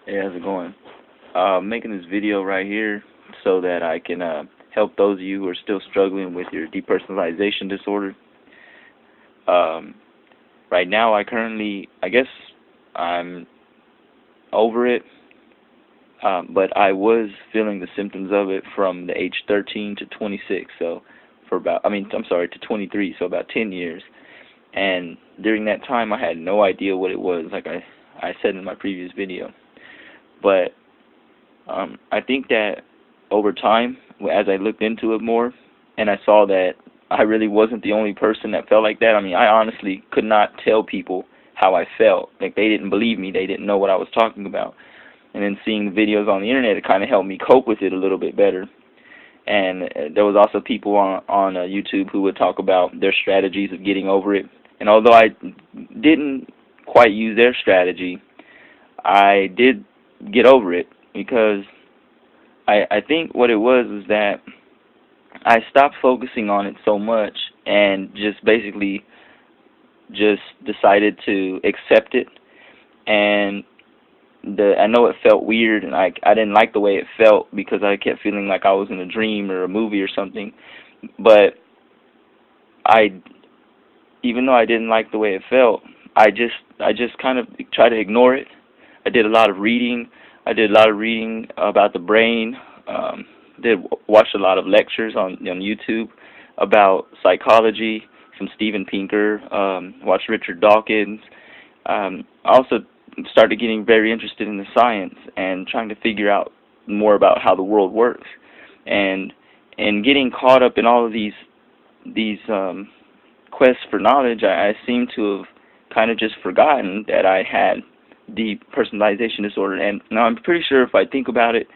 Hey, how's it going? Making this video right here so that I can help those of you who are still struggling with your depersonalization disorder. Um, right now, I guess I'm over it, but I was feeling the symptoms of it from the age 13 to 26, so I'm sorry, to 23, so about 10 years. And during that time, I had no idea what it was, like I said in my previous video. But I think that over time, as I looked into it more, and I saw that I really wasn't the only person that felt like that. I mean, I honestly could not tell people how I felt. Like, they didn't believe me. They didn't know what I was talking about. And then seeing the videos on the internet, it kind of helped me cope with it a little bit better. And there was also people on YouTube who would talk about their strategies of getting over it. And although I didn't quite use their strategy, I did get over it, because I think what it was that I stopped focusing on it so much and just basically just decided to accept it. And I know it felt weird, and I didn't like the way it felt, because I kept feeling like I was in a dream or a movie or something. But even though I didn't like the way it felt, I just kind of tried to ignore it. I did a lot of reading. I did a lot of reading about the brain. Watched a lot of lectures on YouTube about psychology from Steven Pinker. Watched Richard Dawkins. Also started getting very interested in the science and trying to figure out more about how the world works. And getting caught up in all of these quests for knowledge, I seem to have kind of just forgotten that I had depersonalization disorder. And now I'm pretty sure if I think about it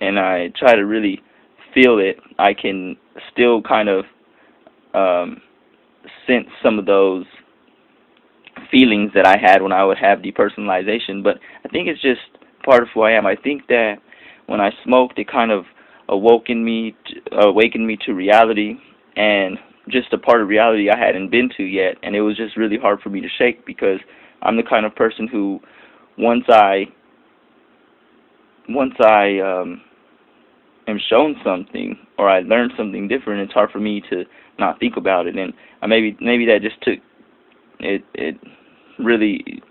and I try to really feel it, I can still kind of sense some of those feelings that I had when I would have depersonalization. But I think it's just part of who I am. I think that when I smoked, it kind of awakened me to reality, and just a part of reality I hadn't been to yet. And it was just really hard for me to shake, because I'm the kind of person who, once I am shown something or I learn something different, it's hard for me to not think about it. And maybe that just took it really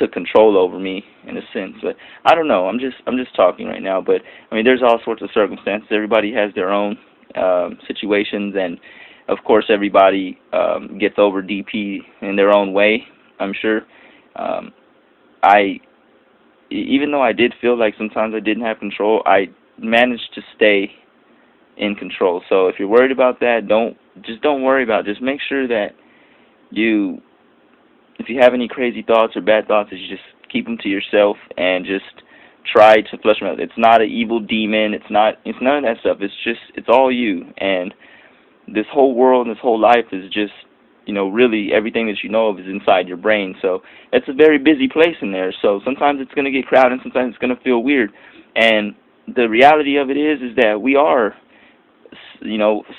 took control over me in a sense. But I don't know. I'm just talking right now. But I mean, there's all sorts of circumstances. Everybody has their own situations, and of course, everybody gets over DP in their own way, I'm sure. Even though I did feel like sometimes I didn't have control, I managed to stay in control. So if you're worried about that, don't worry about it. Just make sure that if you have any crazy thoughts or bad thoughts, you just keep them to yourself and just try to flush them out. It's not an evil demon. It's none of that stuff. It's all you. And this whole world and this whole life is just, really everything that you know of is inside your brain. So it's a very busy place in there. So sometimes it's going to get crowded, and sometimes it's going to feel weird. And the reality of it is that we are,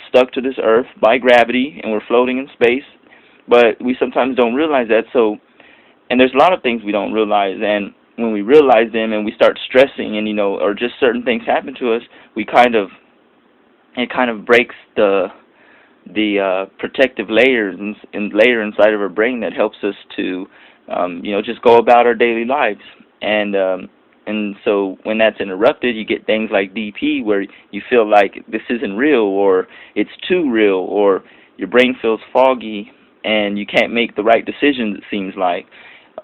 stuck to this earth by gravity, and we're floating in space. But we sometimes don't realize that. So, and there's a lot of things we don't realize. And when we realize them and we start stressing, and or just certain things happen to us, it kind of breaks the protective layer inside of our brain that helps us to just go about our daily lives. And so when that's interrupted, you get things like DP, where you feel like this isn't real, or it's too real, or your brain feels foggy and you can't make the right decisions, it seems like,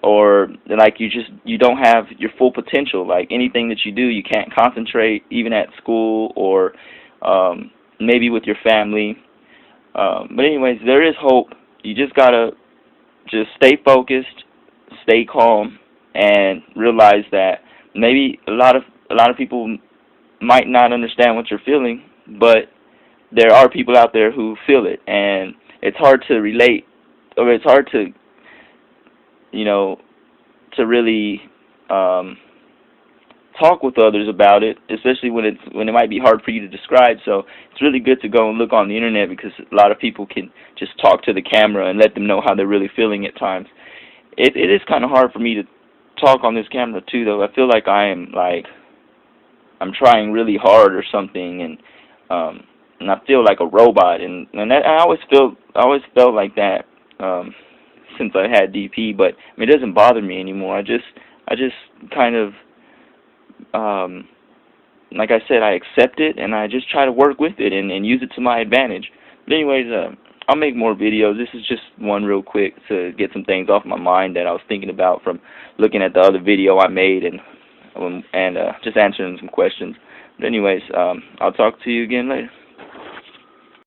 or like you don't have your full potential. Like anything that you do, you can't concentrate, even at school or maybe with your family. But anyways, there is hope. You just gotta stay focused, stay calm, and realize that maybe a lot of people might not understand what you're feeling, but there are people out there who feel it, and it's hard to relate, or it's hard to to really talk with others about it, especially when it might be hard for you to describe. So it's really good to go and look on the internet, because a lot of people can just talk to the camera and let them know how they're really feeling at times. It is kind of hard for me talk on this camera too, though, I feel like I'm trying really hard or something, and I feel like a robot, and that, I always felt like that since I had DP, but I mean, it doesn't bother me anymore. I just kind of like I said, I accept it, and I just try to work with it and use it to my advantage. But anyways, I'll make more videos. This is just one real quick to get some things off my mind that I was thinking about from looking at the other video I made and just answering some questions. But anyways, I'll talk to you again later.